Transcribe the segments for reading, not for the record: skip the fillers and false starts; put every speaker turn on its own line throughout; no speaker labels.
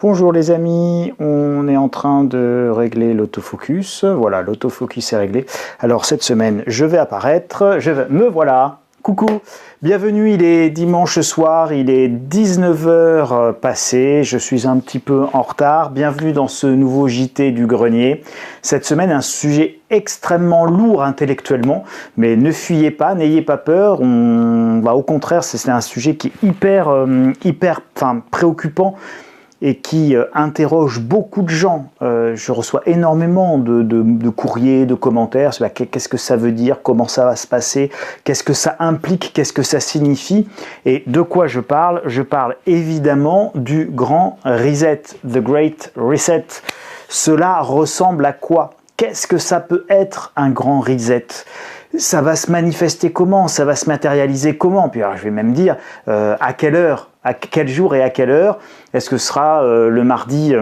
Bonjour les amis, on est en train de régler l'autofocus. Voilà, l'autofocus est réglé. Alors cette semaine, je vais apparaître, me voilà. Coucou, bienvenue, il est dimanche soir, il est 19 h passé, je suis un petit peu en retard. Bienvenue dans ce nouveau JT du grenier. Cette semaine, un sujet extrêmement lourd intellectuellement, mais ne fuyez pas, n'ayez pas peur. Au contraire, c'est un sujet qui est hyper préoccupant et qui interroge beaucoup de gens. Je reçois énormément de courriers, de commentaires sur qu'est-ce que ça veut dire, comment ça va se passer, qu'est-ce que ça implique, qu'est-ce que ça signifie. Et de quoi je parle? Je parle évidemment du grand reset, the great reset. Cela ressemble à quoi? Qu'est-ce que ça peut être un grand reset? Ça va se manifester comment? Ça va se matérialiser comment? Puis alors, je vais même dire à quelle heure, à quel jour et à quelle heure? Est-ce que ce sera le mardi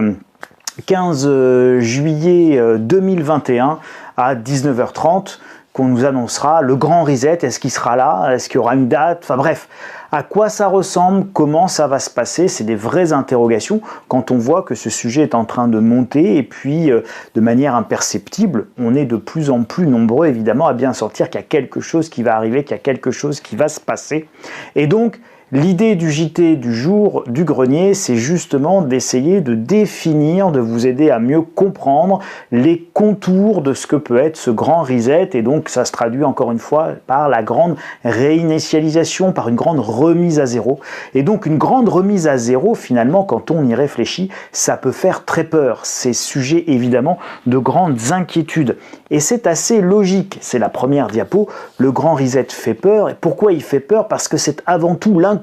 15 juillet 2021 à 19 h 30 qu'on nous annoncera le grand reset? Est-ce qu'il sera là? Est-ce qu'il y aura une date? Enfin bref, à quoi ça ressemble? Comment ça va se passer? C'est des vraies interrogations quand on voit que ce sujet est en train de monter et puis de manière imperceptible, on est de plus en plus nombreux évidemment à bien sentir qu'il y a quelque chose qui va arriver, qu'il y a quelque chose qui va se passer. Et donc, l'idée du JT du jour du grenier, c'est justement d'essayer de définir, de vous aider à mieux comprendre les contours de ce que peut être ce grand reset. Et donc, ça se traduit encore une fois par la grande réinitialisation, par une grande remise à zéro. Et donc, une grande remise à zéro, finalement, quand on y réfléchit, ça peut faire très peur. C'est sujet, évidemment, de grandes inquiétudes. Et c'est assez logique. C'est la première diapo. Le grand reset fait peur. Et pourquoi il fait peur? Parce que c'est avant tout l'inconnu.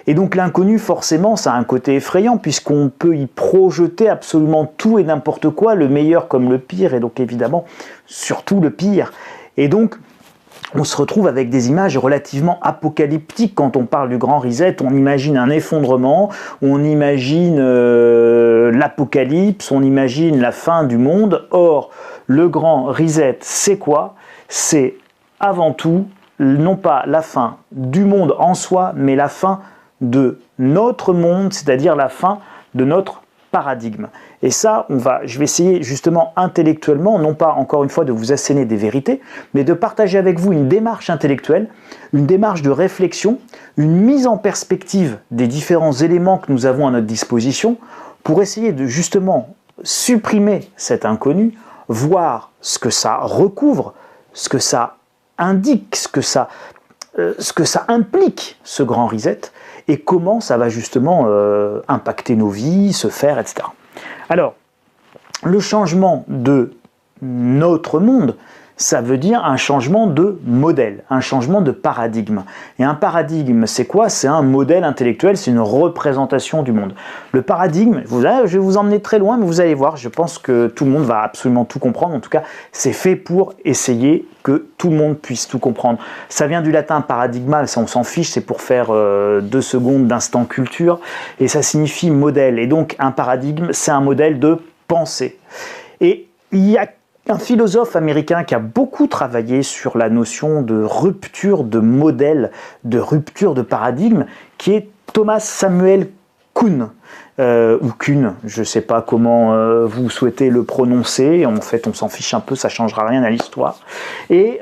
Et donc l'inconnu, forcément, ça a un côté effrayant puisqu'on peut y projeter absolument tout et n'importe quoi, le meilleur comme le pire, et donc évidemment, surtout le pire. Et donc, on se retrouve avec des images relativement apocalyptiques quand on parle du grand reset. On imagine un effondrement, on imagine l'apocalypse, on imagine la fin du monde. Or, le grand reset, c'est quoi? C'est avant tout non pas la fin du monde en soi, mais la fin de notre monde, c'est-à-dire la fin de notre paradigme. Et ça, je vais essayer justement intellectuellement, non pas encore une fois de vous asséner des vérités, mais de partager avec vous une démarche intellectuelle, une démarche de réflexion, une mise en perspective des différents éléments que nous avons à notre disposition pour essayer de justement supprimer cet inconnu, voir ce que ça recouvre, ce que ça indique, ce que ça implique, ce grand reset, et comment ça va justement impacter nos vies, se faire, etc. Alors, le changement de notre monde, ça veut dire un changement de modèle, un changement de paradigme. Et un paradigme, c'est quoi? C'est un modèle intellectuel, c'est une représentation du monde. Le paradigme, je vais vous emmener très loin, mais vous allez voir, je pense que tout le monde va absolument tout comprendre. En tout cas, c'est fait pour essayer que tout le monde puisse tout comprendre. Ça vient du latin paradigma, ça on s'en fiche, c'est pour faire 2 secondes d'instant culture, et ça signifie modèle. Et donc, un paradigme, c'est un modèle de pensée. Et il y a un philosophe américain qui a beaucoup travaillé sur la notion de rupture de modèle, de rupture de paradigme, qui est Thomas Samuel Kuhn, ou Kuhn, je ne sais pas comment vous souhaitez le prononcer, en fait on s'en fiche un peu, ça ne changera rien à l'histoire. Et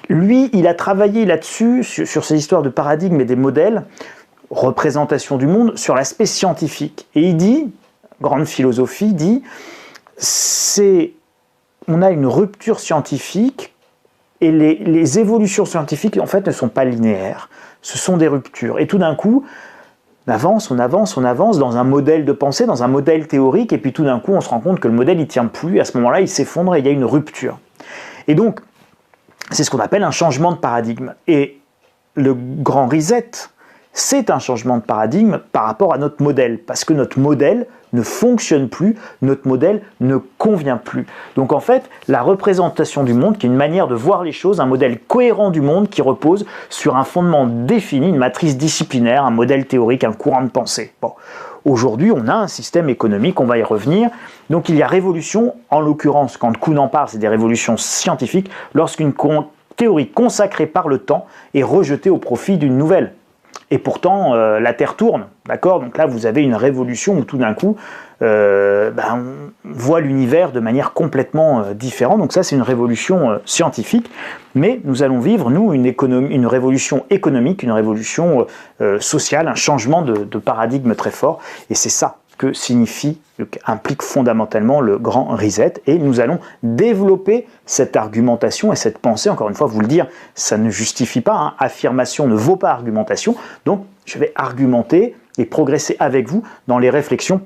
lui, il a travaillé là-dessus, sur ces histoires de paradigmes et des modèles, représentation du monde, sur l'aspect scientifique. Et il dit, grande philosophie, dit, on a une rupture scientifique et les évolutions scientifiques en fait ne sont pas linéaires, ce sont des ruptures. Et tout d'un coup, on avance dans un modèle de pensée, dans un modèle théorique, et puis tout d'un coup on se rend compte que le modèle il tient plus, à ce moment-là il s'effondre et il y a une rupture. Et donc, c'est ce qu'on appelle un changement de paradigme. Et le grand reset, c'est un changement de paradigme par rapport à notre modèle, parce que notre modèle ne fonctionne plus, notre modèle ne convient plus. Donc en fait, la représentation du monde, qui est une manière de voir les choses, un modèle cohérent du monde qui repose sur un fondement défini, une matrice disciplinaire, un modèle théorique, un courant de pensée. Bon. Aujourd'hui, on a un système économique, on va y revenir. Donc il y a révolution, en l'occurrence, quand Kuhn en parle, c'est des révolutions scientifiques, lorsqu'une théorie consacrée par le temps est rejetée au profit d'une nouvelle. Et pourtant, la Terre tourne, d'accord? Donc là, vous avez une révolution où tout d'un coup, on voit l'univers de manière complètement différente. Donc ça, c'est une révolution scientifique. Mais nous allons vivre, nous, une révolution économique, une révolution sociale, un changement de paradigme très fort. Et c'est ça que implique fondamentalement le grand reset. Et nous allons développer cette argumentation et cette pensée. Encore une fois, vous le dire, ça ne justifie pas, hein. Affirmation ne vaut pas argumentation. Donc, je vais argumenter et progresser avec vous dans les réflexions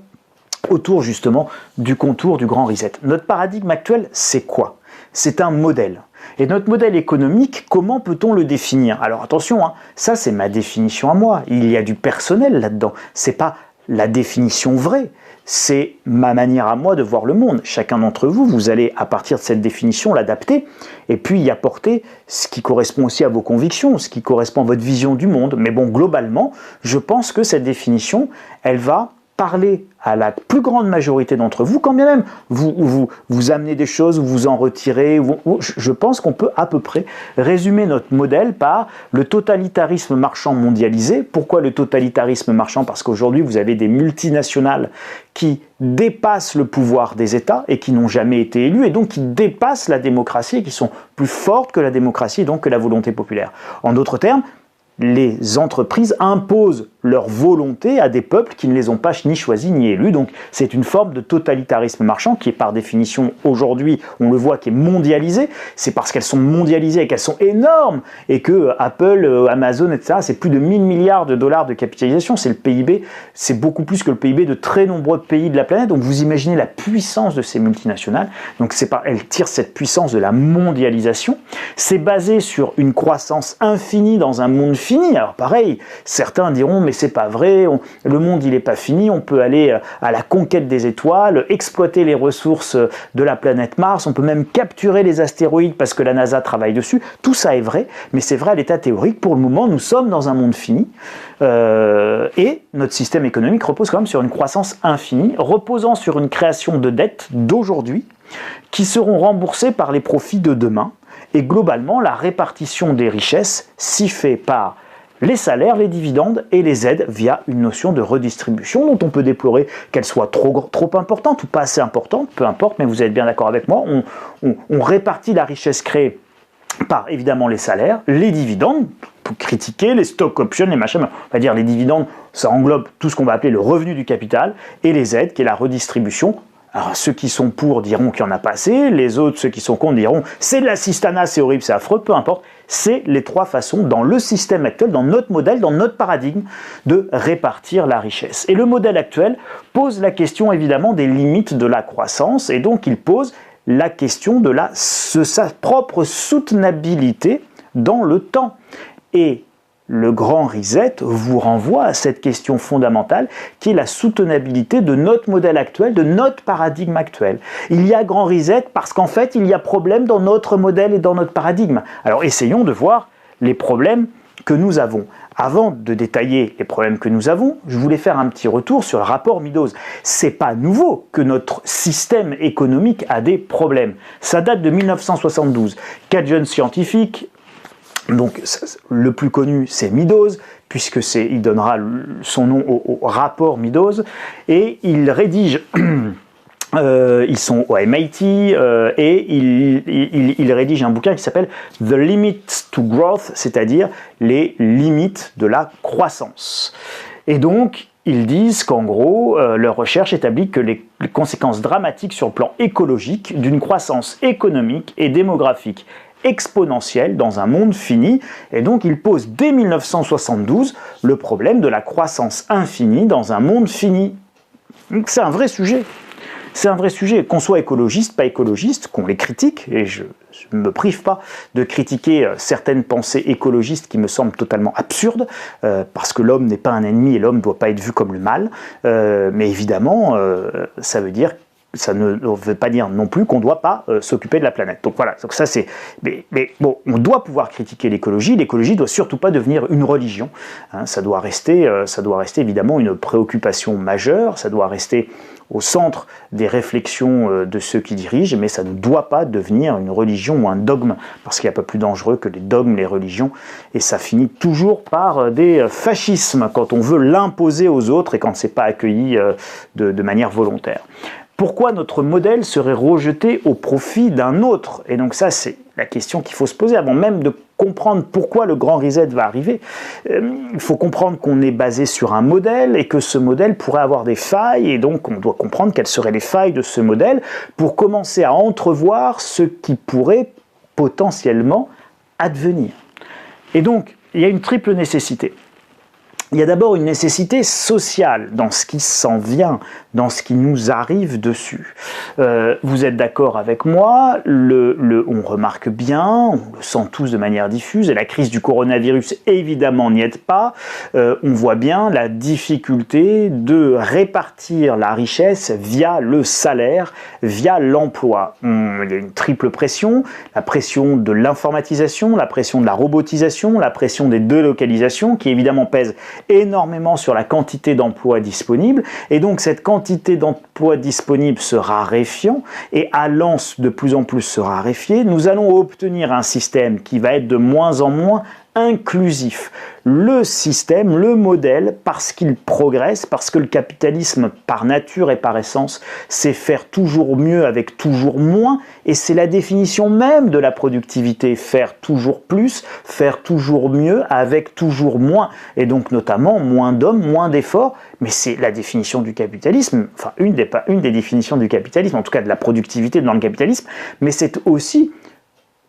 autour justement du contour du grand reset. Notre paradigme actuel, c'est quoi? C'est un modèle. Et notre modèle économique, comment peut-on le définir? Alors attention, hein, ça c'est ma définition à moi. Il y a du personnel là-dedans. C'est pas la définition vraie, c'est ma manière à moi de voir le monde. Chacun d'entre vous, vous allez à partir de cette définition l'adapter et puis y apporter ce qui correspond aussi à vos convictions, ce qui correspond à votre vision du monde. Mais bon, globalement, je pense que cette définition, elle va parler à la plus grande majorité d'entre vous, quand bien même vous amenez des choses, vous en retirez. Je pense qu'on peut à peu près résumer notre modèle par le totalitarisme marchand mondialisé. Pourquoi le totalitarisme marchand? Parce qu'aujourd'hui, vous avez des multinationales qui dépassent le pouvoir des États et qui n'ont jamais été élus, et donc qui dépassent la démocratie et qui sont plus fortes que la démocratie et donc que la volonté populaire. En d'autres termes, les entreprises imposent leur volonté à des peuples qui ne les ont pas ni choisis ni élus. Donc c'est une forme de totalitarisme marchand qui est par définition aujourd'hui, on le voit, qui est mondialisée. C'est parce qu'elles sont mondialisées et qu'elles sont énormes et que Apple, Amazon, etc., c'est plus de 1000 milliards de dollars de capitalisation. C'est le PIB, c'est beaucoup plus que le PIB de très nombreux pays de la planète. Donc vous imaginez la puissance de ces multinationales. Donc elles tirent cette puissance de la mondialisation. C'est basé sur une croissance infinie dans un monde fini. Alors pareil, certains diront mais c'est pas vrai, le monde il est pas fini, on peut aller à la conquête des étoiles, exploiter les ressources de la planète Mars, on peut même capturer les astéroïdes parce que la NASA travaille dessus. Tout ça est vrai, mais c'est vrai à l'état théorique. Pour le moment, nous sommes dans un monde fini et notre système économique repose quand même sur une croissance infinie, reposant sur une création de dettes d'aujourd'hui qui seront remboursées par les profits de demain. Et globalement, la répartition des richesses s'y fait par les salaires, les dividendes et les aides via une notion de redistribution dont on peut déplorer qu'elle soit trop importante ou pas assez importante, peu importe, mais vous êtes bien d'accord avec moi, on répartit la richesse créée par évidemment les salaires, les dividendes, pour critiquer les stock options, les machins, on va dire les dividendes, ça englobe tout ce qu'on va appeler le revenu du capital, et les aides qui est la redistribution. Alors ceux qui sont pour diront qu'il n'y en a pas assez, les autres, ceux qui sont contre, diront c'est de l'assistanat, c'est horrible, c'est affreux, peu importe. C'est les trois façons dans le système actuel, dans notre modèle, dans notre paradigme de répartir la richesse. Et le modèle actuel pose la question évidemment des limites de la croissance et donc il pose la question de sa propre soutenabilité dans le temps. Et le grand reset vous renvoie à cette question fondamentale qui est la soutenabilité de notre modèle actuel, de notre paradigme actuel. Il y a grand reset parce qu'en fait, il y a problème dans notre modèle et dans notre paradigme. Alors essayons de voir les problèmes que nous avons. Avant de détailler les problèmes que nous avons, je voulais faire un petit retour sur le rapport Meadows. C'est pas nouveau que notre système économique a des problèmes. Ça date de 1972. 4 jeunes scientifiques. Donc le plus connu c'est Meadows, puisque il donnera son nom au rapport Meadows, et il rédige, ils sont au MIT, et il rédige un bouquin qui s'appelle The Limits to Growth, c'est-à-dire les limites de la croissance. Et donc ils disent qu'en gros, leur recherche établit que les conséquences dramatiques sur le plan écologique d'une croissance économique et démographique exponentielle dans un monde fini, et donc il pose dès 1972 le problème de la croissance infinie dans un monde fini. C'est un vrai sujet. C'est un vrai sujet, qu'on soit écologiste, pas écologiste, qu'on les critique, et je ne me prive pas de critiquer certaines pensées écologistes qui me semblent totalement absurdes, parce que l'homme n'est pas un ennemi et l'homme ne doit pas être vu comme le mal, mais évidemment, ça veut dire ça ne veut pas dire non plus qu'on ne doit pas s'occuper de la planète. Donc voilà, donc ça c'est... Mais bon, on doit pouvoir critiquer l'écologie. L'écologie ne doit surtout pas devenir une religion. Hein, ça doit rester évidemment une préoccupation majeure, ça doit rester au centre des réflexions de ceux qui dirigent, mais ça ne doit pas devenir une religion ou un dogme, parce qu'il n'y a pas plus dangereux que les dogmes, les religions, et ça finit toujours par des fascismes, quand on veut l'imposer aux autres et quand ce n'est pas accueilli de manière volontaire. Pourquoi notre modèle serait rejeté au profit d'un autre? Et donc ça, c'est la question qu'il faut se poser avant même de comprendre pourquoi le grand reset va arriver. Il faut comprendre qu'on est basé sur un modèle et que ce modèle pourrait avoir des failles, et donc on doit comprendre quelles seraient les failles de ce modèle pour commencer à entrevoir ce qui pourrait potentiellement advenir. Et donc, il y a une triple nécessité. Il y a d'abord une nécessité sociale dans ce qui s'en vient, dans ce qui nous arrive dessus. Vous êtes d'accord avec moi, on remarque bien, on le sent tous de manière diffuse, et la crise du coronavirus évidemment n'y aide pas. On voit bien la difficulté de répartir la richesse via le salaire, via l'emploi. Il y a une triple pression, la pression de l'informatisation, la pression de la robotisation, la pression des délocalisations, qui évidemment pèse énormément sur la quantité d'emplois disponibles, et donc cette quantité d'emplois disponibles se raréfiant et allant de plus en plus se raréfier, nous allons obtenir un système qui va être de moins en moins inclusif. Le système, le modèle, parce qu'il progresse, parce que le capitalisme par nature et par essence sait faire toujours mieux avec toujours moins, et c'est la définition même de la productivité, faire toujours plus, faire toujours mieux avec toujours moins, et donc notamment moins d'hommes, moins d'efforts, mais c'est la définition du capitalisme, enfin une des définitions du capitalisme, en tout cas de la productivité dans le capitalisme, mais c'est aussi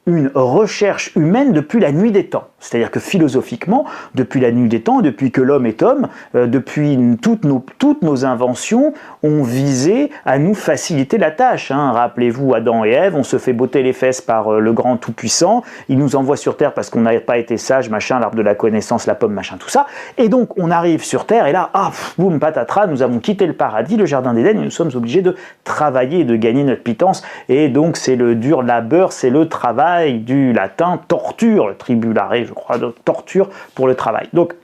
une recherche humaine depuis la nuit des temps. C'est-à-dire que philosophiquement, depuis la nuit des temps, depuis que l'homme est homme, depuis toutes nos inventions ont visé à nous faciliter la tâche. Hein. Rappelez-vous Adam et Ève, on se fait botter les fesses par le grand tout-puissant, il nous envoie sur Terre parce qu'on n'a pas été sage, machin, l'arbre de la connaissance, la pomme, machin, tout ça. Et donc on arrive sur Terre et là, boum, patatras, nous avons quitté le paradis, le jardin d'Éden, et nous sommes obligés de travailler et de gagner notre pitance. Et donc c'est le dur labeur, c'est le travail, du latin torture, le tribulare, je crois, de torture pour le travail. Donc,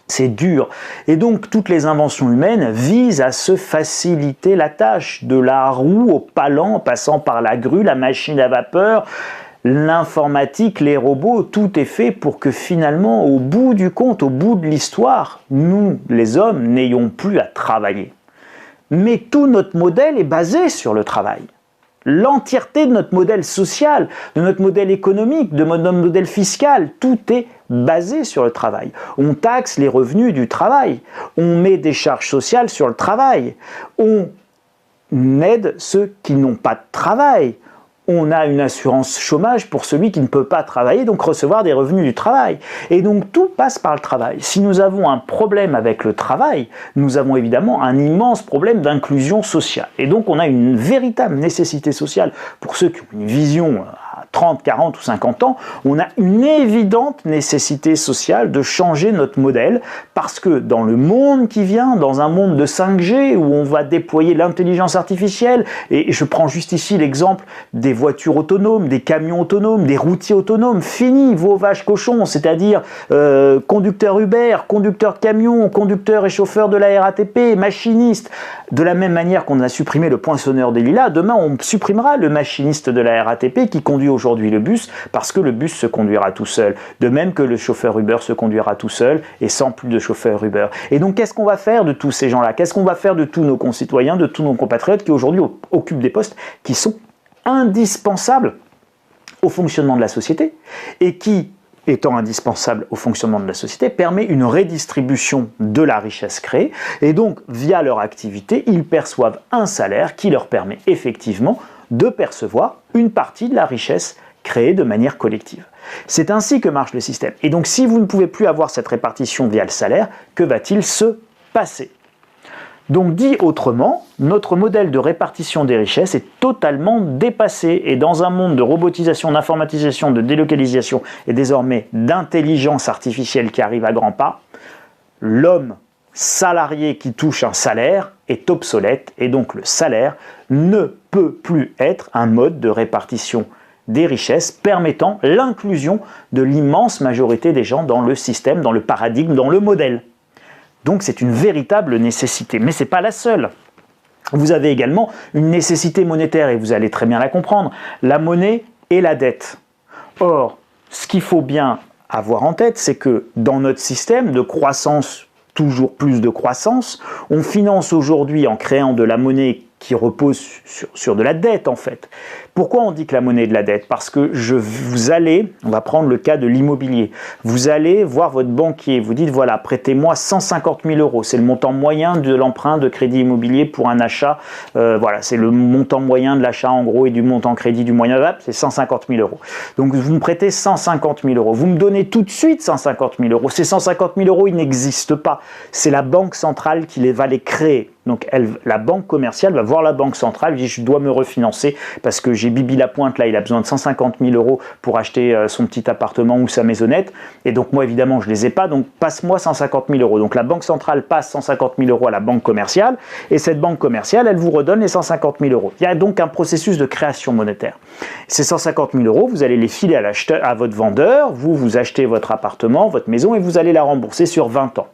c'est dur. Et donc, toutes les inventions humaines visent à se faciliter la tâche, de la roue au palan, passant par la grue, la machine à vapeur, l'informatique, les robots, tout est fait pour que finalement, au bout du compte, au bout de l'histoire, nous, les hommes, n'ayons plus à travailler. Mais tout notre modèle est basé sur le travail. L'entièreté de notre modèle social, de notre modèle économique, de notre modèle fiscal, tout est basé sur le travail. On taxe les revenus du travail, on met des charges sociales sur le travail, on aide ceux qui n'ont pas de travail, on a une assurance chômage pour celui qui ne peut pas travailler, donc recevoir des revenus du travail. Et donc tout passe par le travail. Si nous avons un problème avec le travail, nous avons évidemment un immense problème d'inclusion sociale. Et donc on a une véritable nécessité sociale pour ceux qui ont une vision à 30, 40 ou 50 ans, on a une évidente nécessité sociale de changer notre modèle parce que dans le monde qui vient, dans un monde de 5G où on va déployer l'intelligence artificielle, et je prends juste ici l'exemple des voitures autonomes, des camions autonomes, des routiers autonomes, fini vos vaches cochons, c'est-à-dire conducteurs Uber, conducteurs de camions, conducteurs et chauffeurs de la RATP, machinistes. De la même manière qu'on a supprimé le poinçonneur des lilas, demain on supprimera le machiniste de la RATP qui conduit aujourd'hui le bus parce que le bus se conduira tout seul. De même que le chauffeur Uber se conduira tout seul et sans plus de chauffeur Uber. Et donc qu'est-ce qu'on va faire de tous ces gens-là? Qu'est-ce qu'on va faire de tous nos concitoyens, de tous nos compatriotes qui aujourd'hui occupent des postes qui sont indispensables au fonctionnement de la société et qui, étant indispensable au fonctionnement de la société, permet une redistribution de la richesse créée et donc, via leur activité, ils perçoivent un salaire qui leur permet effectivement de percevoir une partie de la richesse créée de manière collective. C'est ainsi que marche le système. Et donc, si vous ne pouvez plus avoir cette répartition via le salaire, que va-t-il se passer ? Donc dit autrement, notre modèle de répartition des richesses est totalement dépassé et dans un monde de robotisation, d'informatisation, de délocalisation et désormais d'intelligence artificielle qui arrive à grands pas, l'homme salarié qui touche un salaire est obsolète et donc le salaire ne peut plus être un mode de répartition des richesses permettant l'inclusion de l'immense majorité des gens dans le système, dans le paradigme, dans le modèle. Donc c'est une véritable nécessité, mais ce n'est pas la seule. Vous avez également une nécessité monétaire et vous allez très bien la comprendre, la monnaie et la dette. Or, ce qu'il faut bien avoir en tête, c'est que dans notre système de croissance, toujours plus de croissance, on finance aujourd'hui en créant de la monnaie qui repose sur de la dette en fait. Pourquoi on dit que la monnaie est de la dette? Parce que vous allez, on va prendre le cas de l'immobilier, vous allez voir votre banquier, vous dites voilà, prêtez-moi 150 000 euros, c'est le montant moyen de l'emprunt de crédit immobilier pour un achat, voilà, c'est le montant moyen de l'achat en gros et du montant crédit du moyen, c'est 150 000 euros. Donc vous me prêtez 150 000 euros, vous me donnez tout de suite 150 000 euros, ces 150 000 euros ils n'existent pas, c'est la banque centrale qui va les créer. Donc la banque commerciale va voir la banque centrale, dit je dois me refinancer parce que j'ai Bibi Lapointe là, il a besoin de 150 000 euros pour acheter son petit appartement ou sa maisonnette. Et donc moi évidemment je les ai pas, donc passe-moi 150 000 euros. Donc la banque centrale passe 150 000 euros à la banque commerciale et cette banque commerciale elle vous redonne les 150 000 euros. Il y a donc un processus de création monétaire. Ces 150 000 euros, vous allez les filer à votre vendeur, vous achetez votre appartement, votre maison et vous allez la rembourser sur 20 ans.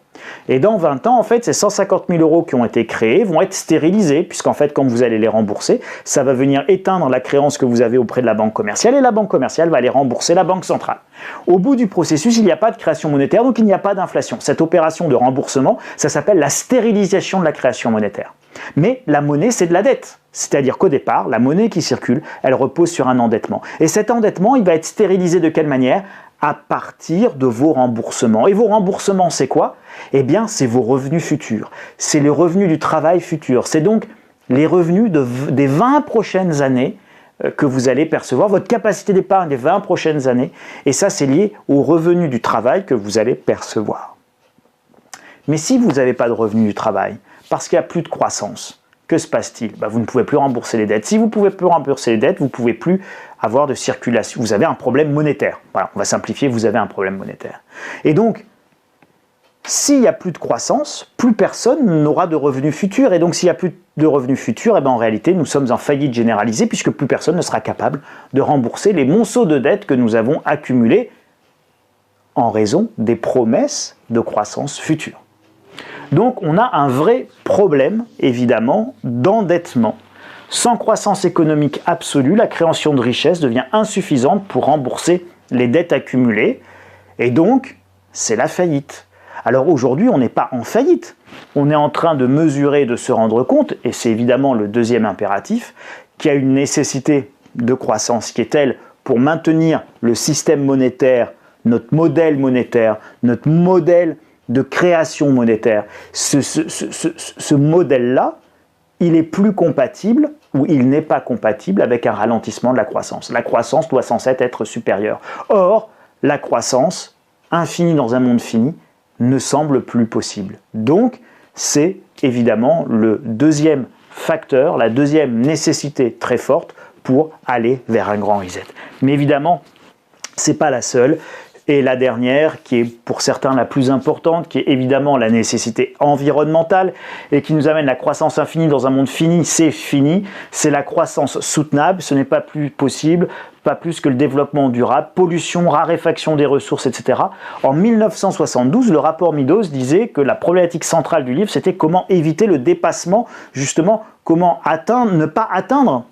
Et dans 20 ans, en fait, ces 150 000 euros qui ont été créés vont être stérilisés, puisqu'en fait, quand vous allez les rembourser, ça va venir éteindre la créance que vous avez auprès de la banque commerciale, et la banque commerciale va aller rembourser la banque centrale. Au bout du processus, il n'y a pas de création monétaire, donc il n'y a pas d'inflation. Cette opération de remboursement, ça s'appelle la stérilisation de la création monétaire. Mais la monnaie, c'est de la dette. C'est-à-dire qu'au départ, la monnaie qui circule, elle repose sur un endettement. Et cet endettement, il va être stérilisé de quelle manière ? À partir de vos remboursements. Et vos remboursements, c'est quoi? Eh bien, c'est vos revenus futurs. C'est les revenus du travail futur. C'est donc les revenus des 20 prochaines années que vous allez percevoir, votre capacité d'épargne des 20 prochaines années. Et ça, c'est lié aux revenus du travail que vous allez percevoir. Mais si vous n'avez pas de revenus du travail, parce qu'il n'y a plus de croissance, que se passe-t-il? Vous ne pouvez plus rembourser les dettes. Si vous ne pouvez plus rembourser les dettes, vous ne pouvez plus avoir de circulation. Vous avez un problème monétaire. Voilà, on va simplifier, vous avez un problème monétaire. Et donc, s'il n'y a plus de croissance, plus personne n'aura de revenus futurs. Et donc, s'il n'y a plus de revenus futurs, en réalité, nous sommes en faillite généralisée puisque plus personne ne sera capable de rembourser les monceaux de dettes que nous avons accumulés en raison des promesses de croissance future. Donc on a un vrai problème, évidemment, d'endettement. Sans croissance économique absolue, la création de richesse devient insuffisante pour rembourser les dettes accumulées. Et donc, c'est la faillite. Alors aujourd'hui, on n'est pas en faillite. On est en train de mesurer, de se rendre compte, et c'est évidemment le deuxième impératif, qu'il y a une nécessité de croissance qui est telle pour maintenir le système monétaire, notre modèle de création monétaire. Ce modèle-là, il est plus compatible ou il n'est pas compatible avec un ralentissement de la croissance. La croissance doit censée être supérieure. Or, la croissance infinie dans un monde fini ne semble plus possible. Donc, c'est évidemment le deuxième facteur, la deuxième nécessité très forte pour aller vers un grand reset. Mais évidemment, ce n'est pas la seule. Et la dernière, qui est pour certains la plus importante, qui est évidemment la nécessité environnementale et qui nous amène la croissance infinie dans un monde fini, c'est la croissance soutenable, ce n'est pas plus possible, pas plus que le développement durable, pollution, raréfaction des ressources, etc. En 1972, le rapport Meadows disait que la problématique centrale du livre, c'était comment éviter le dépassement, justement, comment ne pas atteindre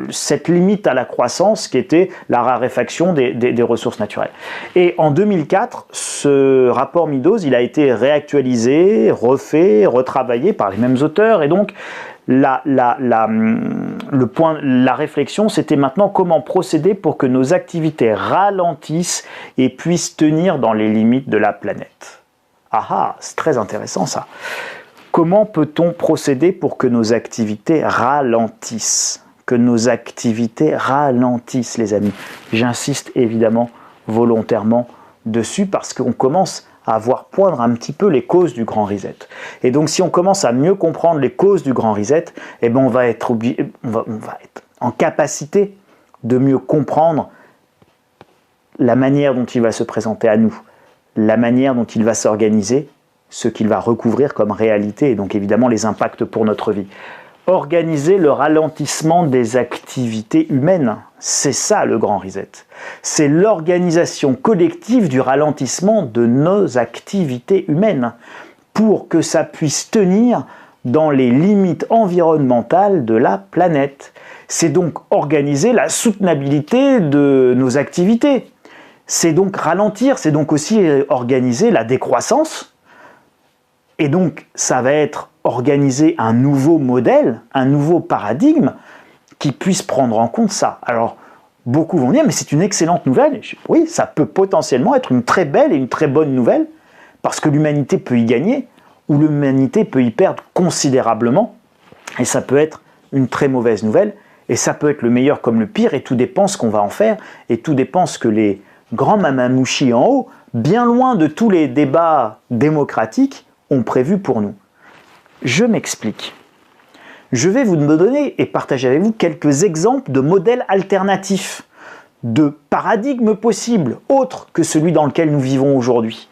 cette limite à la croissance qui était la raréfaction des ressources naturelles. Et en 2004, ce rapport Meadows, il a été réactualisé, refait, retravaillé par les mêmes auteurs, et donc la réflexion, c'était maintenant comment procéder pour que nos activités ralentissent et puissent tenir dans les limites de la planète. Ah, c'est très intéressant ça. Comment peut-on procéder pour que nos activités ralentissent? Que nos activités ralentissent, les amis. J'insiste évidemment volontairement dessus parce qu'on commence à voir poindre un petit peu les causes du grand reset. Et donc si on commence à mieux comprendre les causes du grand reset, eh ben on va être en capacité de mieux comprendre la manière dont il va se présenter à nous, la manière dont il va s'organiser, ce qu'il va recouvrir comme réalité, et donc évidemment les impacts pour notre vie. Organiser le ralentissement des activités humaines, c'est ça le grand reset. C'est l'organisation collective du ralentissement de nos activités humaines pour que ça puisse tenir dans les limites environnementales de la planète. C'est donc organiser la soutenabilité de nos activités. C'est donc ralentir, c'est donc aussi organiser la décroissance. Et donc, ça va être organiser un nouveau modèle, un nouveau paradigme qui puisse prendre en compte ça. Alors, beaucoup vont dire, mais c'est une excellente nouvelle. Oui, ça peut potentiellement être une très belle et une très bonne nouvelle, parce que l'humanité peut y gagner, ou l'humanité peut y perdre considérablement. Et ça peut être une très mauvaise nouvelle, et ça peut être le meilleur comme le pire, et tout dépend ce qu'on va en faire, et tout dépend ce que les grands mamamouchis en haut, bien loin de tous les débats démocratiques, ont prévu pour nous. Je m'explique. Je vais vous donner et partager avec vous quelques exemples de modèles alternatifs, de paradigmes possibles, autres que celui dans lequel nous vivons aujourd'hui.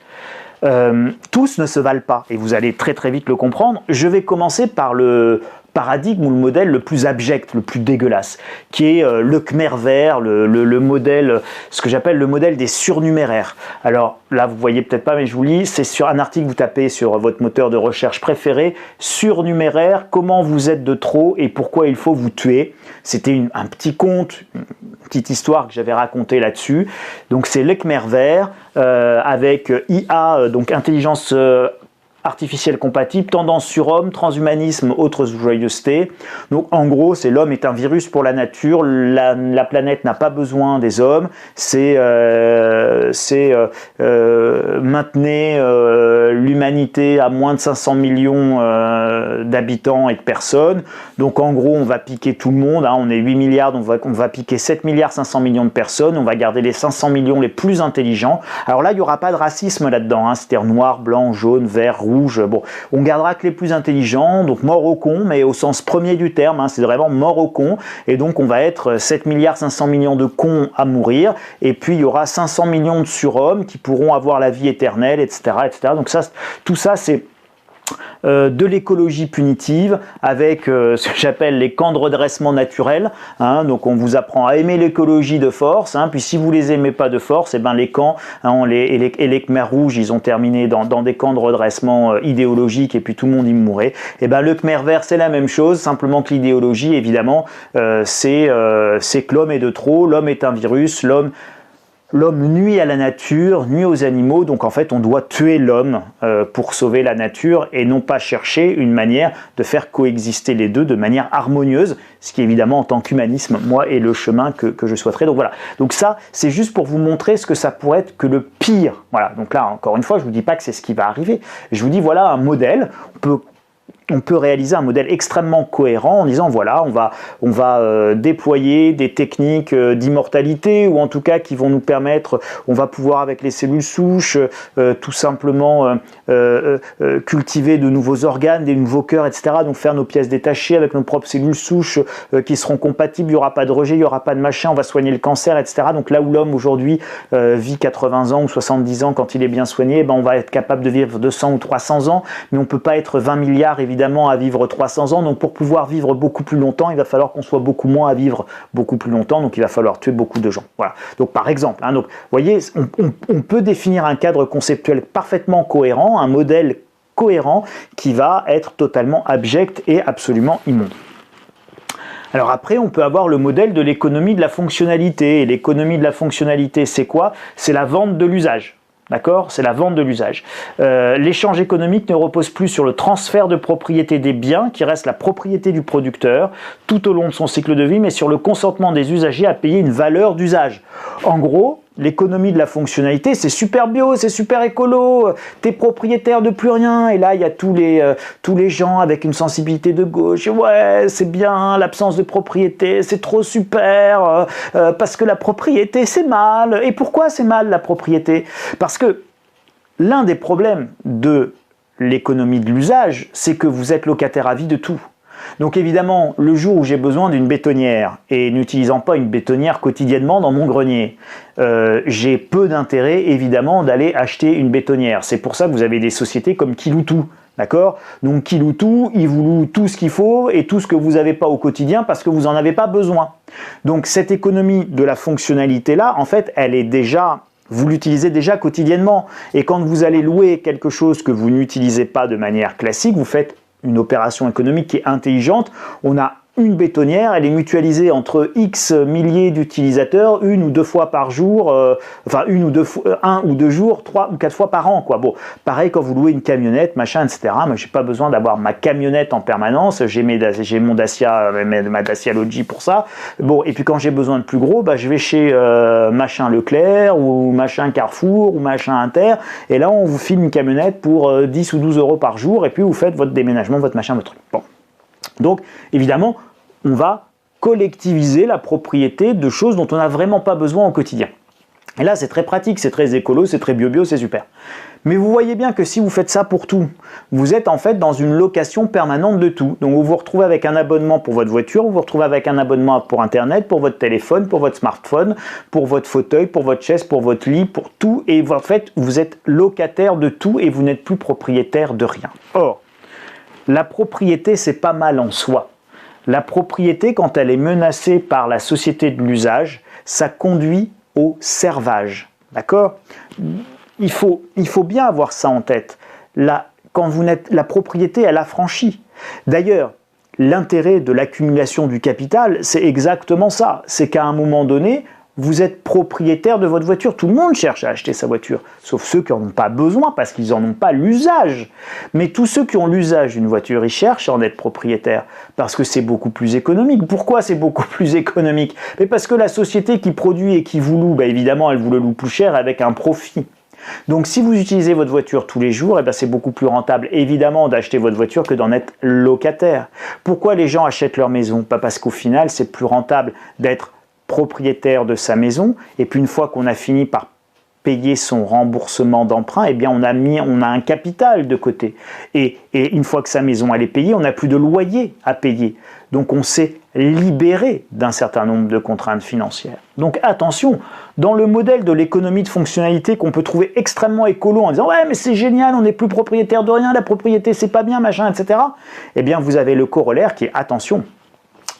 Tous ne se valent pas, et vous allez très vite le comprendre. Je vais commencer par le paradigme ou le modèle le plus abject, le plus dégueulasse, qui est le Khmer vert, le modèle, ce que j'appelle le modèle des surnuméraires. Alors là, vous voyez peut-être pas, mais je vous lis, c'est sur un article que vous tapez sur votre moteur de recherche préféré, surnuméraire, comment vous êtes de trop et pourquoi il faut vous tuer. C'était un petit conte, une petite histoire que j'avais racontée là-dessus. Donc c'est le Khmer vert avec IA, donc intelligence artificielle compatible, tendance sur homme, transhumanisme, autres joyeusetés. Donc en gros, c'est l'homme est un virus pour la nature, la planète n'a pas besoin des hommes, c'est maintenir l'humanité à moins de 500 millions d'habitants et de personnes. Donc en gros, on va piquer tout le monde, hein, on est 8 milliards, donc on va piquer 7 milliards 500 millions de personnes, on va garder les 500 millions les plus intelligents. Alors là, il n'y aura pas de racisme là-dedans, hein, c'est-à-dire noir, blanc, jaune, vert, rouge. Bon, on gardera que les plus intelligents, donc mort aux cons, mais au sens premier du terme, hein, c'est vraiment mort aux cons, et donc on va être 7 milliards 500 millions de cons à mourir, et puis il y aura 500 millions de surhommes qui pourront avoir la vie éternelle, etc. etc. Donc ça, tout ça, c'est de l'écologie punitive avec ce que j'appelle les camps de redressement naturel, hein, donc on vous apprend à aimer l'écologie de force, hein, puis si vous les aimez pas de force, et ben les camps, hein, les Khmers rouges, ils ont terminé dans des camps de redressement idéologique et puis tout le monde y mourait. Et ben le Khmer vert, c'est la même chose, simplement que l'idéologie, évidemment, c'est que l'homme est de trop, l'homme est un virus, L'homme nuit à la nature, nuit aux animaux, donc en fait on doit tuer l'homme pour sauver la nature et non pas chercher une manière de faire coexister les deux de manière harmonieuse, ce qui évidemment en tant qu'humanisme, moi, est le chemin que je souhaiterais. Donc voilà, donc ça c'est juste pour vous montrer ce que ça pourrait être que le pire. Voilà, donc là encore une fois je ne vous dis pas que c'est ce qui va arriver, je vous dis voilà un modèle, on peut réaliser un modèle extrêmement cohérent en disant voilà, on va déployer des techniques d'immortalité ou en tout cas qui vont nous permettre, on va pouvoir avec les cellules souches tout simplement cultiver de nouveaux organes, des nouveaux cœurs, etc. Donc faire nos pièces détachées avec nos propres cellules souches qui seront compatibles, il n'y aura pas de rejet, il n'y aura pas de machin, on va soigner le cancer, etc. Donc là où l'homme aujourd'hui vit 80 ans ou 70 ans quand il est bien soigné, ben on va être capable de vivre 200 ou 300 ans, mais on ne peut pas être 20 milliards évidemment à vivre 300 ans, donc pour pouvoir vivre beaucoup plus longtemps, il va falloir qu'on soit beaucoup moins à vivre beaucoup plus longtemps, donc il va falloir tuer beaucoup de gens. Voilà. Donc par exemple, hein, donc, vous voyez, on peut définir un cadre conceptuel parfaitement cohérent, un modèle cohérent qui va être totalement abject et absolument immonde. Alors après, on peut avoir le modèle de l'économie de la fonctionnalité. Et l'économie de la fonctionnalité, c'est quoi? C'est la vente de l'usage. D'accord? C'est la vente de l'usage. L'échange économique ne repose plus sur le transfert de propriété des biens, qui reste la propriété du producteur, tout au long de son cycle de vie, mais sur le consentement des usagers à payer une valeur d'usage. En gros, l'économie de la fonctionnalité, c'est super bio, c'est super écolo, t'es propriétaire de plus rien, et là il y a tous les gens avec une sensibilité de gauche, ouais c'est bien, l'absence de propriété, c'est trop super, parce que la propriété c'est mal. Et pourquoi c'est mal la propriété? Parce que l'un des problèmes de l'économie de l'usage, c'est que vous êtes locataire à vie de tout. Donc évidemment, le jour où j'ai besoin d'une bétonnière, et n'utilisant pas une bétonnière quotidiennement dans mon grenier, j'ai peu d'intérêt évidemment d'aller acheter une bétonnière. C'est pour ça que vous avez des sociétés comme Kiloutou. D'accord? Donc Kiloutou, il vous loue tout ce qu'il faut et tout ce que vous n'avez pas au quotidien parce que vous n'en avez pas besoin. Donc cette économie de la fonctionnalité là, en fait, elle est déjà, vous l'utilisez déjà quotidiennement. Et quand vous allez louer quelque chose que vous n'utilisez pas de manière classique, vous faites une opération économique qui est intelligente. On a une bétonnière, elle est mutualisée entre X milliers d'utilisateurs, une ou deux fois par jour, enfin un ou deux jours, 3 ou 4 fois par an, quoi. Bon, pareil quand vous louez une camionnette, machin, etc. Moi, j'ai pas besoin d'avoir ma camionnette en permanence. J'ai mon Dacia, ma Dacia Logi pour ça. Bon, et puis quand j'ai besoin de plus gros, bah, je vais chez machin Leclerc ou machin Carrefour ou machin Inter. Et là, on vous file une camionnette pour 10 ou 12 euros par jour. Et puis vous faites votre déménagement, votre machin, votre truc. Bon. Donc, évidemment, on va collectiviser la propriété de choses dont on n'a vraiment pas besoin au quotidien. Et là, c'est très pratique, c'est très écolo, c'est très bio, c'est super. Mais vous voyez bien que si vous faites ça pour tout, vous êtes en fait dans une location permanente de tout. Donc vous vous retrouvez avec un abonnement pour votre voiture, vous vous retrouvez avec un abonnement pour Internet, pour votre téléphone, pour votre smartphone, pour votre fauteuil, pour votre chaise, pour votre lit, pour tout. Et en fait, vous êtes locataire de tout et vous n'êtes plus propriétaire de rien. Or, la propriété, c'est pas mal en soi. La propriété, quand elle est menacée par la société de l'usage, ça conduit au servage. D'accord ? Il faut bien avoir ça en tête. La propriété, elle affranchit. D'ailleurs, l'intérêt de l'accumulation du capital, c'est exactement ça. C'est qu'à un moment donné, vous êtes propriétaire de votre voiture. Tout le monde cherche à acheter sa voiture, sauf ceux qui n'en ont pas besoin parce qu'ils n'en ont pas l'usage. Mais tous ceux qui ont l'usage d'une voiture, ils cherchent à en être propriétaires parce que c'est beaucoup plus économique. Pourquoi c'est beaucoup plus économique ? Mais parce que la société qui produit et qui vous loue, bah évidemment, elle vous le loue plus cher avec un profit. Donc si vous utilisez votre voiture tous les jours, eh ben, c'est beaucoup plus rentable évidemment d'acheter votre voiture que d'en être locataire. Pourquoi les gens achètent leur maison ? Pas parce qu'au final, c'est plus rentable d'être propriétaire de sa maison, et puis une fois qu'on a fini par payer son remboursement d'emprunt, eh bien on a un capital de côté. Et une fois que sa maison elle est payée, on n'a plus de loyer à payer. Donc on s'est libéré d'un certain nombre de contraintes financières. Donc attention, dans le modèle de l'économie de fonctionnalité qu'on peut trouver extrêmement écolo en disant « ouais mais c'est génial, on n'est plus propriétaire de rien, la propriété c'est pas bien, machin, etc. » Eh bien vous avez le corollaire qui est « attention ».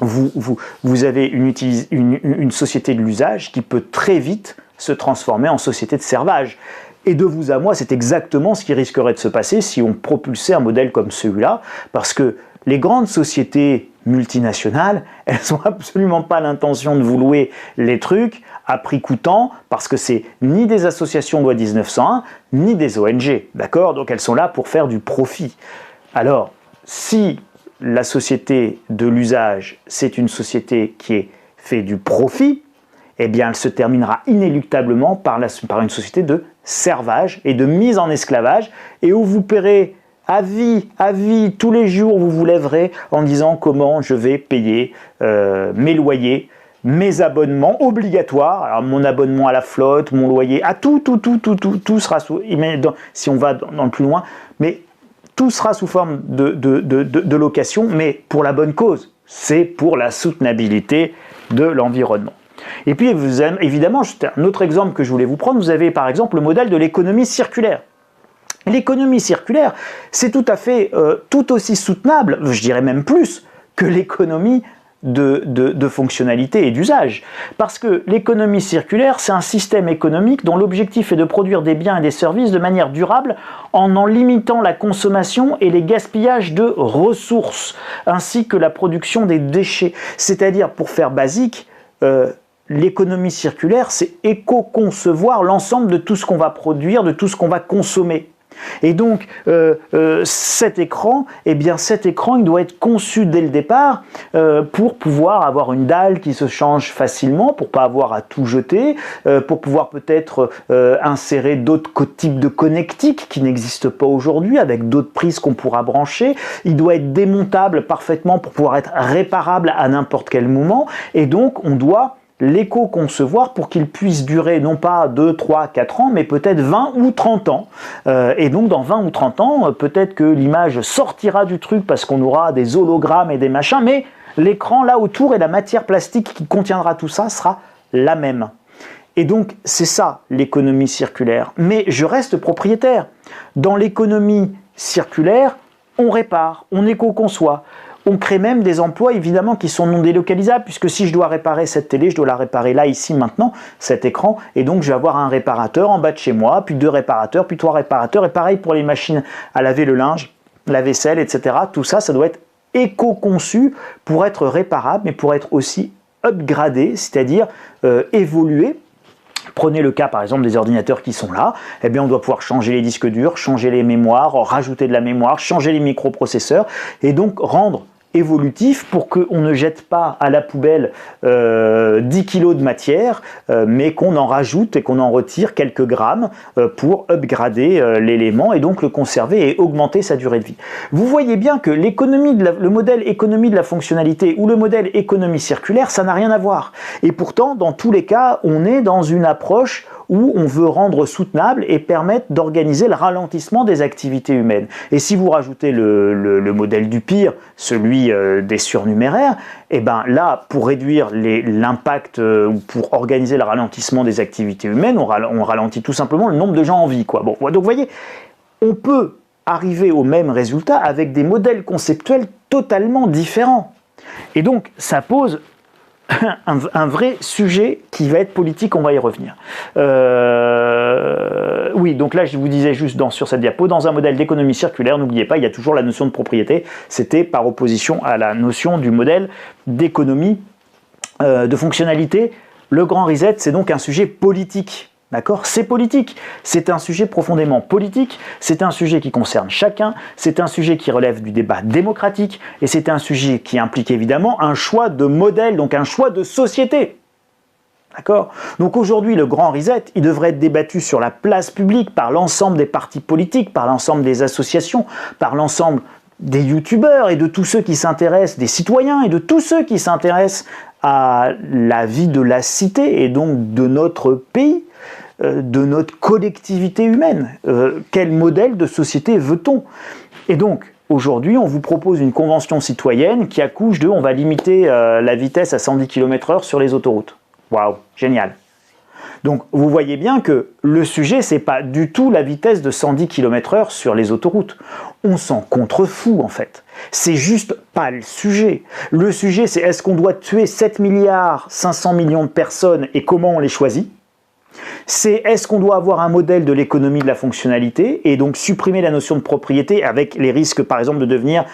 Vous avez une société de l'usage qui peut très vite se transformer en société de servage. Et de vous à moi, c'est exactement ce qui risquerait de se passer si on propulsait un modèle comme celui-là, parce que les grandes sociétés multinationales, elles n'ont absolument pas l'intention de vous louer les trucs à prix coûtant, parce que c'est ni des associations loi 1901, ni des ONG, d'accord ? Donc elles sont là pour faire du profit. Alors, si la société de l'usage, c'est une société qui fait du profit, eh bien elle se terminera inéluctablement par une société de servage et de mise en esclavage, et où vous paierez à vie, tous les jours, vous vous lèverez en disant comment je vais payer mes loyers, mes abonnements obligatoires, alors mon abonnement à la flotte, mon loyer, à tout sera si on va dans le plus loin, mais tout sera sous forme de location, mais pour la bonne cause. C'est pour la soutenabilité de l'environnement. Et puis, évidemment, un autre exemple que je voulais vous prendre, vous avez par exemple le modèle de l'économie circulaire. L'économie circulaire, c'est tout à fait tout aussi soutenable, je dirais même plus, que l'économie de fonctionnalité et d'usage. Parce que l'économie circulaire, c'est un système économique dont l'objectif est de produire des biens et des services de manière durable en limitant la consommation et les gaspillages de ressources, ainsi que la production des déchets. C'est-à-dire, pour faire basique, l'économie circulaire, c'est éco-concevoir l'ensemble de tout ce qu'on va produire, de tout ce qu'on va consommer. Et donc, cet écran, il doit être conçu dès le départ pour pouvoir avoir une dalle qui se change facilement, pour pas avoir à tout jeter, pour pouvoir peut-être insérer d'autres types de connectiques qui n'existent pas aujourd'hui, avec d'autres prises qu'on pourra brancher. Il doit être démontable parfaitement pour pouvoir être réparable à n'importe quel moment. Et donc, on doit l'éco-concevoir pour qu'il puisse durer non pas 2, 3, 4 ans, mais peut-être 20 ou 30 ans. Et donc dans 20 ou 30 ans, peut-être que l'image sortira du truc parce qu'on aura des hologrammes et des machins, mais l'écran là autour et la matière plastique qui contiendra tout ça sera la même. Et donc c'est ça l'économie circulaire. Mais je reste propriétaire. Dans l'économie circulaire, on répare, on éco-conçoit. On crée même des emplois évidemment qui sont non délocalisables, puisque si je dois réparer cette télé, je dois la réparer là, ici, maintenant, cet écran, et donc je vais avoir un réparateur en bas de chez moi, puis 2 réparateurs, puis 3 réparateurs, et pareil pour les machines à laver le linge, la vaisselle, etc. Tout ça, ça doit être éco-conçu pour être réparable, mais pour être aussi upgradé, c'est-à-dire évolué. Prenez le cas par exemple des ordinateurs qui sont là, eh bien on doit pouvoir changer les disques durs, changer les mémoires, rajouter de la mémoire, changer les microprocesseurs et donc rendre évolutif pour qu'on ne jette pas à la poubelle 10 kg de matière, mais qu'on en rajoute et qu'on en retire quelques grammes pour upgrader l'élément et donc le conserver et augmenter sa durée de vie. Vous voyez bien que le modèle économie de la fonctionnalité ou le modèle économie circulaire, ça n'a rien à voir. Et pourtant, dans tous les cas, on est dans une approche où on veut rendre soutenable et permettre d'organiser le ralentissement des activités humaines. Et si vous rajoutez le modèle du pire, celui des surnuméraires, et ben là, pour réduire l'impact ou pour organiser le ralentissement des activités humaines, on ralentit tout simplement le nombre de gens en vie, quoi. Bon, donc vous voyez, on peut arriver au même résultat avec des modèles conceptuels totalement différents. Et donc, ça pose un vrai sujet qui va être politique, on va y revenir. Oui, donc là je vous disais juste sur cette diapo, dans un modèle d'économie circulaire, n'oubliez pas, il y a toujours la notion de propriété, c'était par opposition à la notion du modèle d'économie de fonctionnalité. Le grand reset, c'est donc un sujet politique. D'accord ? C'est politique, c'est un sujet profondément politique, c'est un sujet qui concerne chacun, c'est un sujet qui relève du débat démocratique, et c'est un sujet qui implique évidemment un choix de modèle, donc un choix de société. D'accord ? Donc aujourd'hui, le grand reset, il devrait être débattu sur la place publique par l'ensemble des partis politiques, par l'ensemble des associations, par l'ensemble des youtubeurs et de tous ceux qui s'intéressent, des citoyens et de tous ceux qui s'intéressent à la vie de la cité et donc de notre pays, de notre collectivité humaine. Quel modèle de société veut-on ? Et donc, aujourd'hui, on vous propose une convention citoyenne qui accouche de « on va limiter la vitesse à 110 km/h sur les autoroutes ». Waouh, génial. Donc, vous voyez bien que le sujet, c'est pas du tout la vitesse de 110 km/h sur les autoroutes. On s'en contrefout, en fait. C'est juste pas le sujet. Le sujet, c'est est-ce qu'on doit tuer 7 milliards 500 millions de personnes et comment on les choisit ? C'est est-ce qu'on doit avoir un modèle de l'économie de la fonctionnalité et donc supprimer la notion de propriété avec les risques, par exemple, de devenir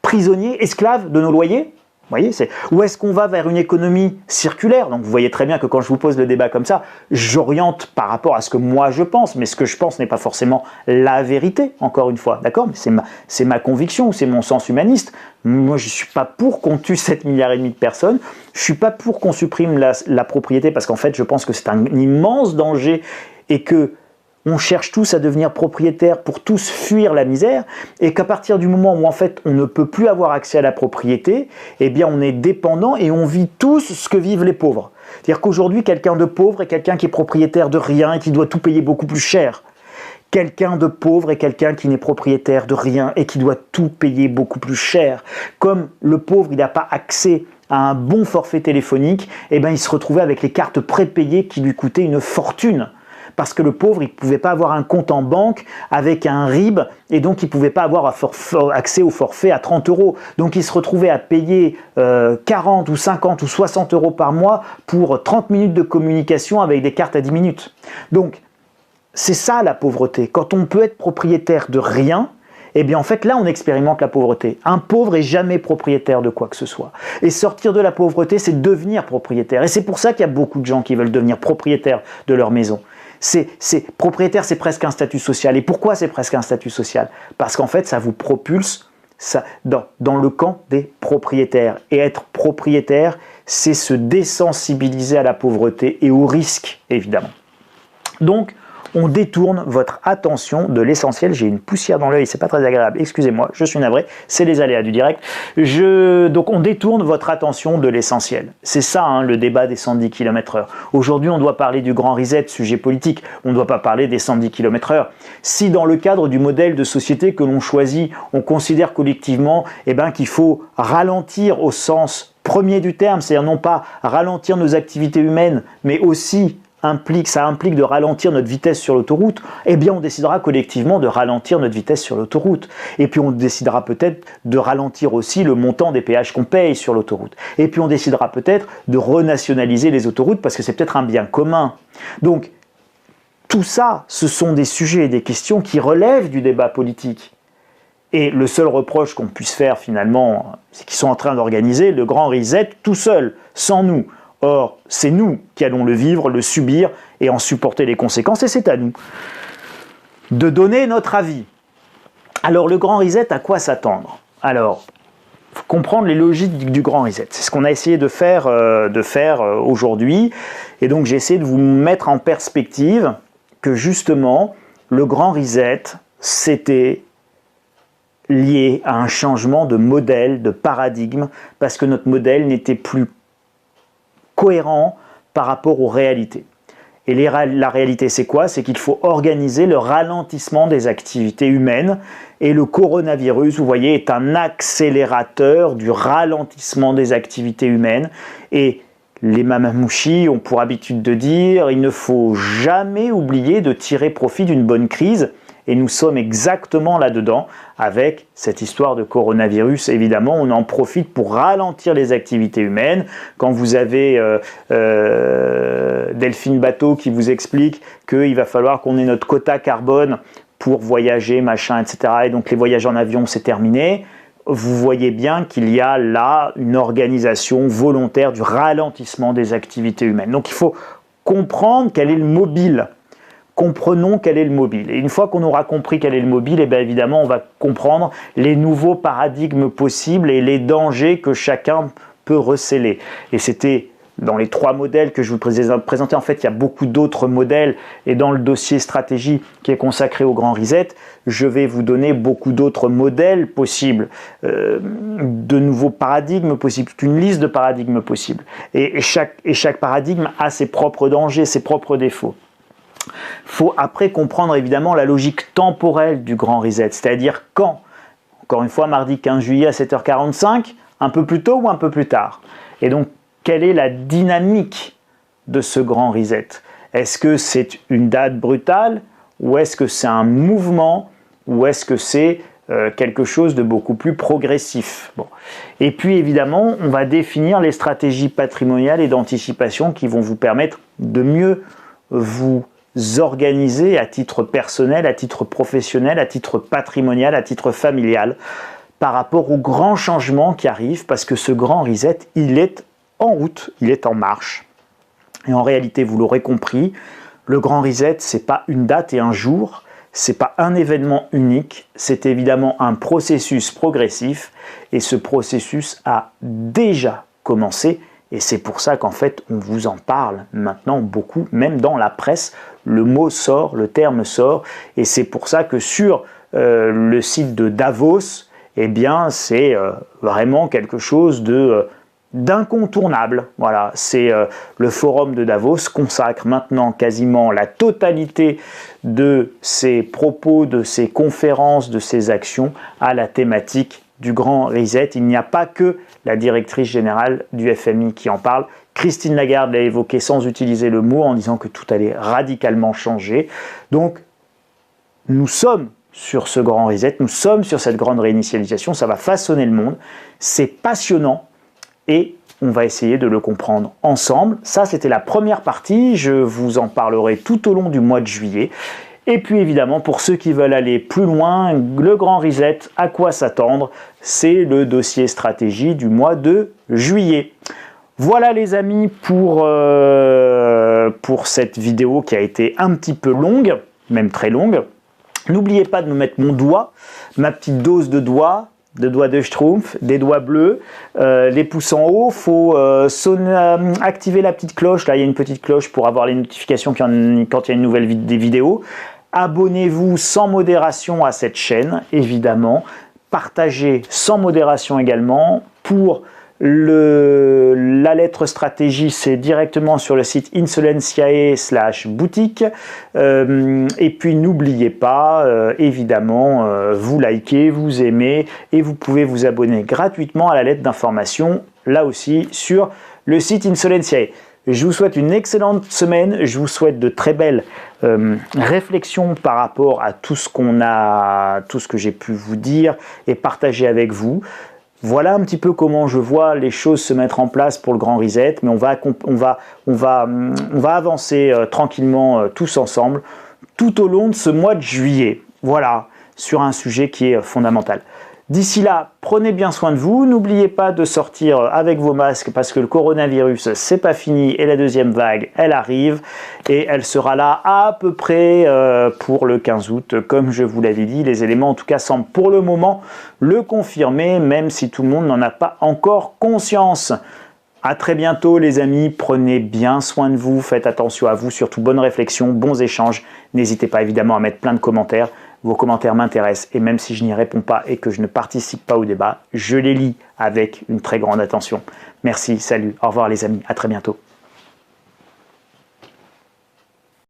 prisonniers, esclaves de nos loyers ? Vous voyez, ou est-ce qu'on va vers une économie circulaire ? Donc vous voyez très bien que quand je vous pose le débat comme ça, j'oriente par rapport à ce que moi je pense, mais ce que je pense n'est pas forcément la vérité, encore une fois, d'accord ? Mais c'est ma conviction, c'est mon sens humaniste. Moi je ne suis pas pour qu'on tue 7,5 milliards de personnes, je ne suis pas pour qu'on supprime la propriété, parce qu'en fait je pense que c'est un immense danger et que on cherche tous à devenir propriétaires pour tous fuir la misère, et qu'à partir du moment où en fait on ne peut plus avoir accès à la propriété, eh bien on est dépendant et on vit tous ce que vivent les pauvres. C'est-à-dire qu'aujourd'hui quelqu'un de pauvre est quelqu'un qui est propriétaire de rien et qui doit tout payer beaucoup plus cher. Quelqu'un de pauvre est quelqu'un qui n'est propriétaire de rien et qui doit tout payer beaucoup plus cher. Comme le pauvre il n'a pas accès à un bon forfait téléphonique, eh bien il se retrouvait avec les cartes prépayées qui lui coûtaient une fortune. Parce que le pauvre, il ne pouvait pas avoir un compte en banque avec un RIB et donc il ne pouvait pas avoir accès au forfait à 30 €. Donc il se retrouvait à payer 40 ou 50 ou 60 € par mois pour 30 minutes de communication avec des cartes à 10 minutes. Donc c'est ça la pauvreté. Quand on peut être propriétaire de rien, eh bien en fait là on expérimente la pauvreté. Un pauvre est jamais propriétaire de quoi que ce soit. Et sortir de la pauvreté, c'est devenir propriétaire. Et c'est pour ça qu'il y a beaucoup de gens qui veulent devenir propriétaires de leur maison. Propriétaire, c'est presque un statut social. Et pourquoi c'est presque un statut social ? Parce qu'en fait, ça vous propulse dans le camp des propriétaires. Et être propriétaire, c'est se désensibiliser à la pauvreté et au risque, évidemment. Donc, on détourne votre attention de l'essentiel. J'ai une poussière dans l'œil, c'est pas très agréable, excusez-moi, je suis navré, c'est les aléas du direct. Donc on détourne votre attention de l'essentiel. C'est ça hein, le débat des 110 km/h. Aujourd'hui, on doit parler du grand reset, sujet politique, on ne doit pas parler des 110 km/h. Si dans le cadre du modèle de société que l'on choisit, on considère collectivement qu'il faut ralentir au sens premier du terme, c'est-à-dire non pas ralentir nos activités humaines, mais aussi ça implique de ralentir notre vitesse sur l'autoroute, eh bien on décidera collectivement de ralentir notre vitesse sur l'autoroute. Et puis on décidera peut-être de ralentir aussi le montant des péages qu'on paye sur l'autoroute. Et puis on décidera peut-être de renationaliser les autoroutes parce que c'est peut-être un bien commun. Donc tout ça, ce sont des sujets et des questions qui relèvent du débat politique. Et le seul reproche qu'on puisse faire finalement, c'est qu'ils sont en train d'organiser le grand reset tout seul, sans nous. Or, c'est nous qui allons le vivre, le subir et en supporter les conséquences, et c'est à nous de donner notre avis. Alors, le grand reset, à quoi s'attendre? Alors, il faut comprendre les logiques du grand reset. C'est ce qu'on a essayé de faire aujourd'hui. Et donc, j'ai essayé de vous mettre en perspective que justement, le grand reset, c'était lié à un changement de modèle, de paradigme, parce que notre modèle n'était plus cohérent par rapport aux réalités. Et la réalité, c'est quoi? C'est qu'il faut organiser le ralentissement des activités humaines. Et le coronavirus, vous voyez, est un accélérateur du ralentissement des activités humaines. Et les mamamouchis ont pour habitude de dire, il ne faut jamais oublier de tirer profit d'une bonne crise. Et nous sommes exactement là-dedans avec cette histoire de coronavirus. Évidemment, on en profite pour ralentir les activités humaines. Quand vous avez Delphine Bateau qui vous explique qu'il va falloir qu'on ait notre quota carbone pour voyager, machin, etc. Et donc les voyages en avion, c'est terminé. Vous voyez bien qu'il y a là une organisation volontaire du ralentissement des activités humaines. Donc il faut comprendre quel est le mobile. Comprenons quel est le mobile. Et une fois qu'on aura compris quel est le mobile, et bien évidemment, on va comprendre les nouveaux paradigmes possibles et les dangers que chacun peut recéler. Et c'était dans les 3 modèles que je vous présentais. En fait, il y a beaucoup d'autres modèles. Et dans le dossier stratégie qui est consacré au grand reset, je vais vous donner beaucoup d'autres modèles possibles, de nouveaux paradigmes possibles, une liste de paradigmes possibles. Et chaque paradigme a ses propres dangers, ses propres défauts. Il faut après comprendre évidemment la logique temporelle du grand reset, c'est-à-dire quand. Encore une fois, mardi 15 juillet à 7h45, un peu plus tôt ou un peu plus tard. Et donc, quelle est la dynamique de ce grand reset? Est-ce que c'est une date brutale ou est-ce que c'est un mouvement ou est-ce que c'est quelque chose de beaucoup plus progressif? Bon. Et puis évidemment, on va définir les stratégies patrimoniales et d'anticipation qui vont vous permettre de mieux vous organiser à titre personnel, à titre professionnel, à titre patrimonial, à titre familial, par rapport aux grands changements qui arrivent, parce que ce grand reset, il est en route, il est en marche. Et en réalité, vous l'aurez compris, le grand reset, c'est pas une date et un jour, c'est pas un événement unique, c'est évidemment un processus progressif, et ce processus a déjà commencé. Et c'est pour ça qu'en fait, on vous en parle maintenant beaucoup, même dans la presse, le mot sort, le terme sort, et c'est pour ça que sur le site de Davos, eh bien, c'est vraiment quelque chose d'incontournable. Voilà, c'est le forum de Davos consacre maintenant quasiment la totalité de ses propos, de ses conférences, de ses actions à la thématique du grand reset. Il n'y a pas que la directrice générale du FMI qui en parle. Christine Lagarde l'a évoqué sans utiliser le mot en disant que tout allait radicalement changer. Donc, nous sommes sur ce grand reset, nous sommes sur cette grande réinitialisation, ça va façonner le monde, c'est passionnant et on va essayer de le comprendre ensemble. Ça, c'était la première partie, je vous en parlerai tout au long du mois de juillet. Et puis évidemment, pour ceux qui veulent aller plus loin, le grand reset, à quoi s'attendre, c'est le dossier stratégie du mois de juillet. Voilà les amis pour cette vidéo qui a été un petit peu longue, même très longue. N'oubliez pas de me mettre mon doigt, ma petite dose de doigt, de doigts de schtroumpf, des doigts bleus, les pouces en haut, faut activer la petite cloche, là il y a une petite cloche pour avoir les notifications quand il y a une nouvelle vidéo. Abonnez-vous sans modération à cette chaîne, évidemment. Partagez sans modération également. Pour la lettre stratégie, c'est directement sur le site Insolentiae/boutique. Et puis n'oubliez pas, évidemment, vous likez, vous aimez et vous pouvez vous abonner gratuitement à la lettre d'information, là aussi sur le site Insolentiae. Je vous souhaite une excellente semaine, je vous souhaite de très belles réflexions par rapport à tout ce que j'ai pu vous dire et partager avec vous. Voilà un petit peu comment je vois les choses se mettre en place pour le grand reset, mais on va avancer tranquillement tous ensemble tout au long de ce mois de juillet. Voilà, sur un sujet qui est fondamental. D'ici là, prenez bien soin de vous. N'oubliez pas de sortir avec vos masques parce que le coronavirus, c'est pas fini et la deuxième vague, elle arrive et elle sera là à peu près pour le 15 août. Comme je vous l'avais dit, les éléments en tout cas semblent pour le moment le confirmer, même si tout le monde n'en a pas encore conscience. À très bientôt les amis, prenez bien soin de vous, faites attention à vous, surtout bonne réflexion, bons échanges. N'hésitez pas évidemment à mettre plein de commentaires. Vos commentaires m'intéressent et même si je n'y réponds pas et que je ne participe pas au débat, je les lis avec une très grande attention. Merci, salut, au revoir les amis, à très bientôt.